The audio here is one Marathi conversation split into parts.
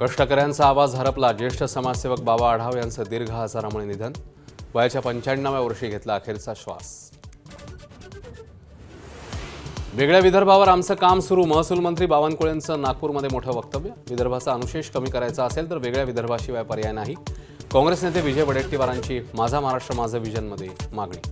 कष्टकऱ्यांचा आवाज हरपला. ज्येष्ठ समाजसेवक बाबा आढाव यांचं दीर्घ आजारामुळे निधन. वयाच्या 95व्या वर्षी घेतला अखेरचा श्वास. वेगळ्या विदर्भावर आमचं काम सुरू. महसूल मंत्री बावनकुळेंचं नागपूरमध्ये मोठं वक्तव्य. विदर्भाचा अनुशेष कमी करायचा असेल तर वेगळ्या विदर्भाशिवाय पर्याय नाही. काँग्रेस नेते विजय वडेट्टीवारांची माझा महाराष्ट्र माझं विजनमध्ये मागणी.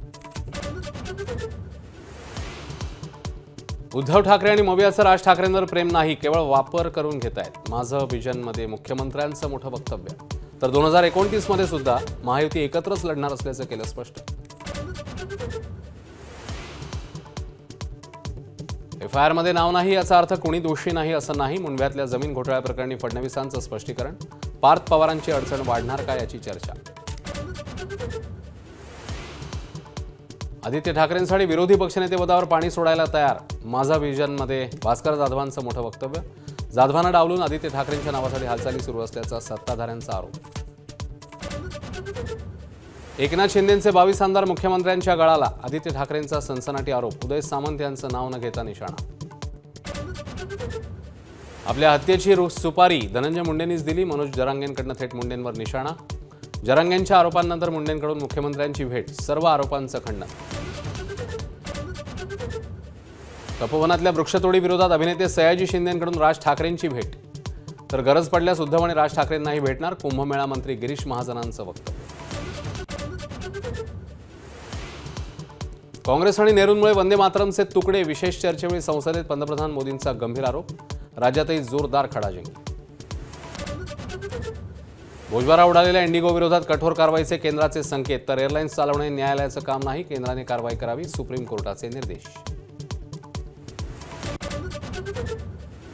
उद्धव ठाकरे आणि मवियाचं राज ठाकरेंवर प्रेम नाही, केवळ वापर करून घेत आहेत. माझं विजनमध्ये मुख्यमंत्र्यांचं मोठं वक्तव्य. तर 2029 मध्ये सुद्धा महायुती एकत्रच लढणार असल्याचं केलं स्पष्ट. FIR मध्ये नाव नाही याचा अर्थ कुणी दोषी नाही असं नाही. मुंडव्यातल्या जमीन घोटाळ्याप्रकरणी फडणवीसांचं स्पष्टीकरण. पार्थ पवारांची अडचण वाढणार का याची चर्चा. आदित्य ठाकरेंसाठी विरोधी पक्षनेतेपदावर पाणी सोडायला तयार. माझा विजनमध्ये भास्कर जाधवांचं मोठं वक्तव्य. जाधवांना डावलून आदित्य ठाकरेंच्या नावासाठी हालचाली सुरू असल्याचा सत्ताधाऱ्यांचा आरोप. एकनाथ शिंदेंचे 22 आमदार मुख्यमंत्र्यांच्या गळाला. आदित्य ठाकरेंचा सनसनाटी आरोप. उदय सामंत यांचं नाव न घेता निशाणा. आपल्या हत्येची सुपारी धनंजय मुंडेंनीच दिली. मनोज जरांगेंकडनं थेट मुंडेंवर निशाणा. जरांगेंच्या आरोपांनंतर मुंडेंकडून मुख्यमंत्र्यांची भेट. सर्व आरोपांचं खंडन. तपोवनातल्या वृक्षतोडी विरोधात अभिनेते सयाजी शिंदेंकडून राज ठाकरेंची भेट. तर गरज पडल्यास उद्धव आणि राज ठाकरेंनाही भेटणार. कुंभमेळा मंत्री गिरीश महाजनांचं वक्तव्य. काँग्रेस आणि नेहरूंमुळे वंदे मातरमचे तुकडे. विशेष चर्चेवेळी संसदेत पंतप्रधान मोदींचा गंभीर आरोप. राज्यातही जोरदार खडाजंगी. बोजबारा उडालेल्या इंडिगो विरोधात कठोर कारवाईचे केंद्राचे संकेत. तर एअरलाईन्स चालवणे न्यायालयाचं काम नाही, केंद्राने कारवाई करावी. सुप्रीम कोर्टाचे निर्देश.